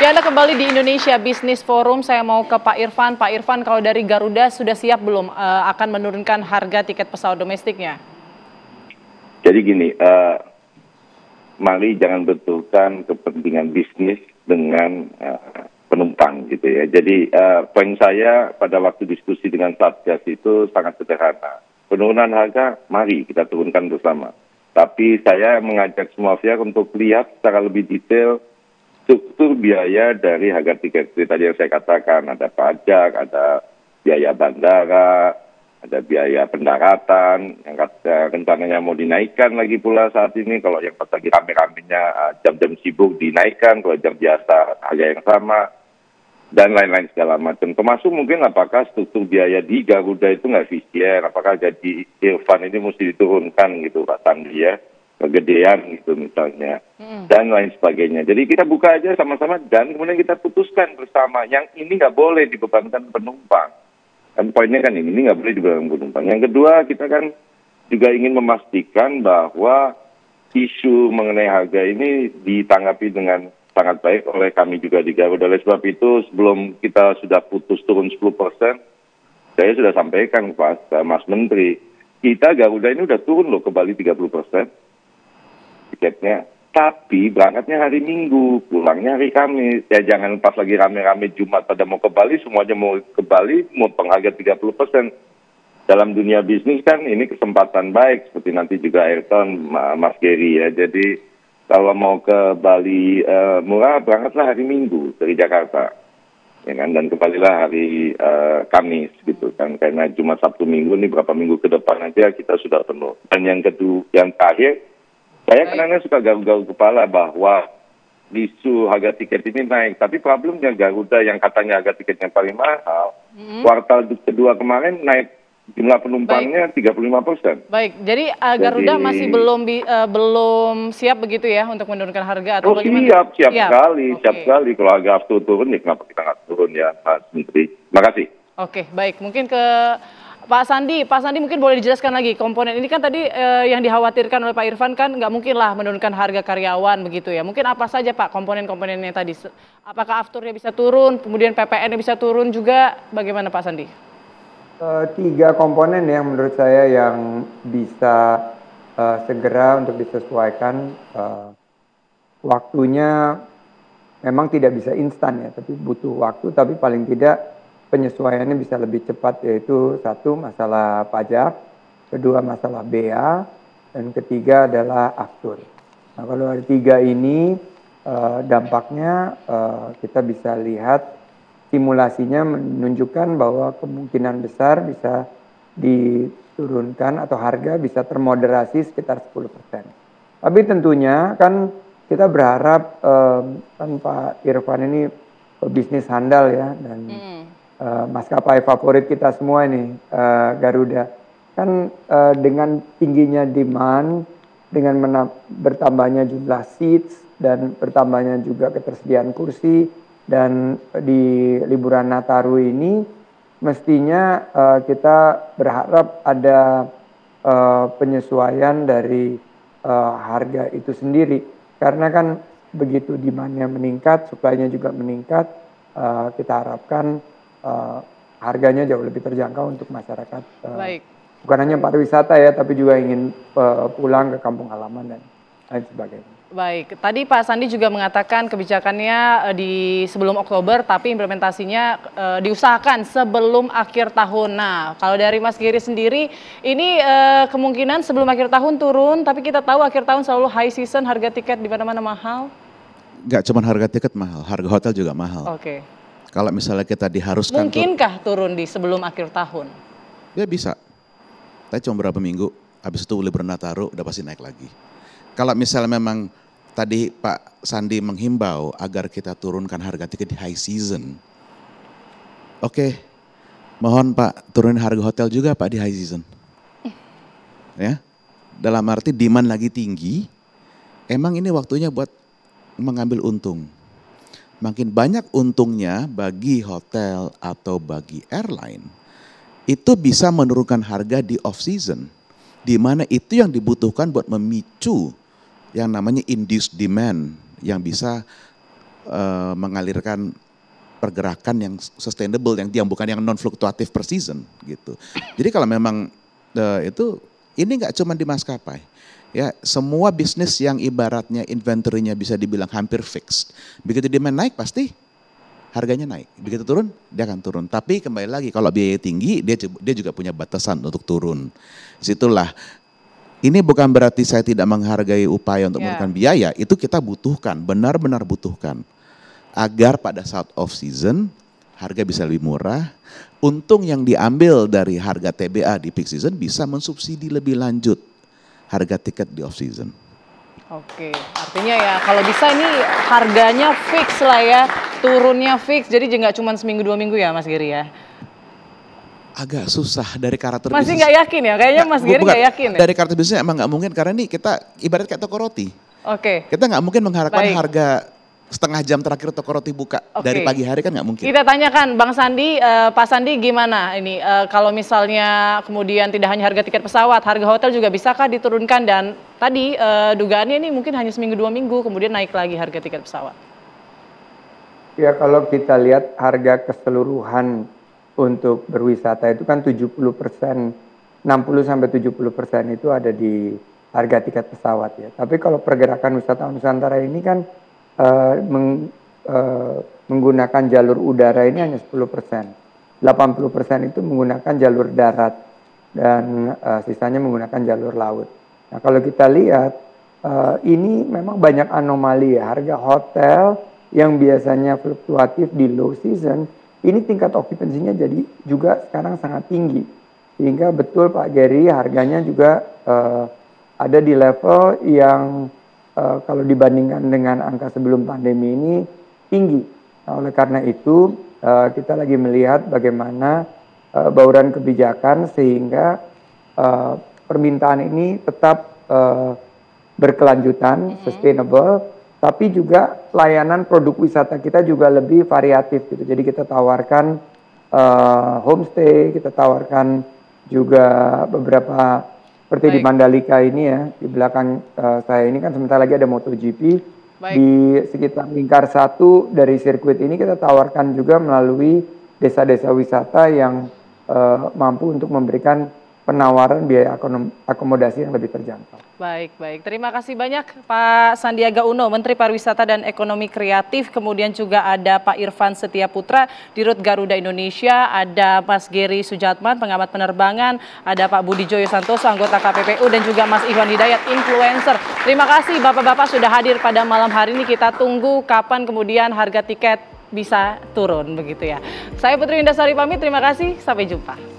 Anda kembali di Indonesia Business Forum. Saya mau ke Pak Irfan. Pak Irfan, kalau dari Garuda sudah siap belum akan menurunkan harga tiket pesawat domestiknya? Jadi gini, mari jangan benturkan kepentingan bisnis dengan penumpang gitu ya. Jadi poin saya pada waktu diskusi dengan Satgas itu sangat sederhana. Penurunan harga, mari kita turunkan bersama. Tapi saya mengajak semua pihak untuk lihat secara lebih detail struktur biaya dari harga tiket. Seperti tadi yang saya katakan, ada pajak, ada biaya bandara, ada biaya pendaratan, yang rencananya mau dinaikkan lagi pula saat ini. Kalau yang pas lagi rame-ramenya jam-jam sibuk dinaikkan, kalau jam biasa harga yang sama, dan lain-lain segala macam. Termasuk mungkin apakah struktur biaya di Garuda itu nggak efisien, apakah gaji Irfan ini mesti diturunkan gitu Pak Sandi ya, kegedean gitu misalnya, dan lain sebagainya. Jadi kita buka aja sama-sama dan kemudian kita putuskan bersama, yang ini nggak boleh dibebankan penumpang. Kan poinnya kan ini nggak boleh dibebankan penumpang. Yang kedua, kita kan juga ingin memastikan bahwa isu mengenai harga ini ditanggapi dengan sangat baik oleh kami juga di Garuda. Oleh sebab itu, sebelum kita sudah putus turun 10%, saya sudah sampaikan ke Mas Menteri, kita Garuda ini udah turun loh ke Bali 30% tiketnya. Tapi berangkatnya hari Minggu, pulangnya hari Kamis. Ya jangan pas lagi rame-rame Jumat pada mau ke Bali, semuanya mau ke Bali, mau pengharga 30%. Dalam dunia bisnis kan ini kesempatan baik, seperti nanti juga Ayrton, Mas Gary ya. Jadi kalau mau ke Bali murah, berangkatlah hari Minggu dari Jakarta. Ya kan? Dan kembalilah hari Kamis gitu kan. Karena Jumat, Sabtu, Minggu ini berapa minggu ke depan aja kita sudah penuh. Dan yang kedua, yang terakhir, saya kadang-kadang suka garuk-garuk kepala bahwa isu harga tiket ini naik. Tapi problemnya Garuda yang katanya harga tiketnya paling mahal, kuartal kedua kemarin naik jumlah penumpangnya 35%. Baik, jadi Garuda masih belum siap begitu ya untuk menurunkan harga atau bagaimana? Siap sekali. Kalau harga aftur turun, ya kenapa kita nggak turun ya, Mas Menteri. Terima kasih. Oke, baik. Mungkin ke Pak Sandi. Pak Sandi mungkin boleh dijelaskan lagi komponen ini kan tadi yang dikhawatirkan oleh Pak Irfan kan nggak mungkin lah menurunkan harga karyawan begitu ya. Mungkin apa saja Pak komponen-komponennya tadi? Apakah afturnya bisa turun, kemudian PPN-nya bisa turun juga? Bagaimana Pak Sandi? 3 komponen yang menurut saya yang bisa segera untuk disesuaikan. Waktunya memang tidak bisa instan ya, tapi butuh waktu, tapi paling tidak penyesuaiannya bisa lebih cepat, yaitu 1 masalah pajak, 2 masalah bea, dan ketiga adalah aftur. Nah kalau ada 3 ini dampaknya kita bisa lihat simulasinya menunjukkan bahwa kemungkinan besar bisa diturunkan atau harga bisa termoderasi sekitar 10%. Tapi tentunya kan kita berharap kan Pak Irfan ini pebisnis handal ya, dan maskapai favorit kita semua ini Garuda. Kan dengan tingginya demand, dengan bertambahnya jumlah seats dan bertambahnya juga ketersediaan kursi, dan di liburan Nataru ini mestinya kita berharap ada penyesuaian dari harga itu sendiri. Karena kan begitu demand-nya meningkat, supply-nya juga meningkat, kita harapkan harganya jauh lebih terjangkau untuk masyarakat. Bukan hanya pariwisata ya, tapi juga ingin pulang ke kampung halaman dan lain sebagainya. Baik, tadi Pak Sandi juga mengatakan kebijakannya di sebelum Oktober, tapi implementasinya diusahakan sebelum akhir tahun. Nah, kalau dari Mas Giri sendiri, ini kemungkinan sebelum akhir tahun turun, tapi kita tahu akhir tahun selalu high season, harga tiket di mana-mana mahal. Nggak cuma harga tiket mahal, harga hotel juga mahal. Oke. Kalau misalnya kita diharuskan... Mungkinkah turun di sebelum akhir tahun? Ya bisa, tapi cuma berapa minggu, habis itu liburan Nataru udah pasti naik lagi. Kalau misalnya memang tadi Pak Sandi menghimbau agar kita turunkan harga tiket di high season. Oke, mohon Pak turunin harga hotel juga Pak di high season. Ya, dalam arti demand lagi tinggi, emang ini waktunya buat mengambil untung. Makin banyak untungnya bagi hotel atau bagi airline, itu bisa menurunkan harga di off season. Di mana itu yang dibutuhkan buat memicu yang namanya induced demand yang bisa mengalirkan pergerakan yang sustainable, yang bukan yang non fluktuatif per season gitu. Jadi kalau memang itu ini nggak cuma di maskapai, ya semua bisnis yang ibaratnya inventory-nya bisa dibilang hampir fixed. Begitu demand naik pasti harganya naik, begitu turun dia akan turun. Tapi kembali lagi kalau biaya tinggi dia juga punya batasan untuk turun. Disitulah. Ini bukan berarti saya tidak menghargai upaya untuk menurunkan biaya, itu kita butuhkan, benar-benar butuhkan. Agar pada saat off season, harga bisa lebih murah, untung yang diambil dari harga TBA di peak season bisa mensubsidi lebih lanjut harga tiket di off season. Oke, artinya ya kalau bisa ini harganya fix lah ya, turunnya fix, jadi nggak cuma seminggu 2 minggu ya Mas Giri ya? Agak susah dari karakter Masih bisnis. nggak yakin ya? Kayaknya Mas Giri nggak yakin ya? Dari karakter bisnisnya emang nggak mungkin, karena ini kita ibarat kayak toko roti. Oke. Kita nggak mungkin mengharapkan harga setengah jam terakhir toko roti buka dari pagi hari, kan nggak mungkin. Kita tanyakan Bang Sandi, Pak Sandi gimana ini kalau misalnya kemudian tidak hanya harga tiket pesawat, harga hotel juga bisakah diturunkan, dan tadi dugaannya ini mungkin hanya seminggu 2 minggu kemudian naik lagi harga tiket pesawat. Ya kalau kita lihat harga keseluruhan untuk berwisata itu kan 70%, 60-70% itu ada di harga tiket pesawat ya. Tapi kalau pergerakan wisata Nusantara ini kan menggunakan jalur udara ini hanya 10%. 80% itu menggunakan jalur darat dan sisanya menggunakan jalur laut. Nah kalau kita lihat ini memang banyak anomali ya. Harga hotel yang biasanya fluktuatif di low season, ini tingkat okupansinya jadi juga sekarang sangat tinggi. Sehingga betul Pak Gary, harganya juga ada di level yang kalau dibandingkan dengan angka sebelum pandemi ini tinggi. Nah, oleh karena itu kita lagi melihat bagaimana bauran kebijakan sehingga permintaan ini tetap berkelanjutan, sustainable, tapi juga layanan produk wisata kita juga lebih variatif gitu. Jadi kita tawarkan homestay, kita tawarkan juga beberapa seperti di Mandalika ini ya, di belakang saya ini kan sebentar lagi ada MotoGP. Di sekitar lingkar 1 dari sirkuit ini kita tawarkan juga melalui desa-desa wisata yang mampu untuk memberikan penawaran biaya akomodasi yang lebih terjangkau. Baik. Terima kasih banyak Pak Sandiaga Uno, Menteri Pariwisata dan Ekonomi Kreatif. Kemudian juga ada Pak Irfan Setiaputra, Dirut Garuda Indonesia. Ada Mas Gary Sujatman, pengamat penerbangan. Ada Pak Budi Joyo Santoso, anggota KPPU. Dan juga Mas Iwan Hidayat, influencer. Terima kasih Bapak-Bapak sudah hadir pada malam hari ini. Kita tunggu kapan kemudian harga tiket bisa turun begitu ya. Saya Putri Windasari pamit, terima kasih. Sampai jumpa.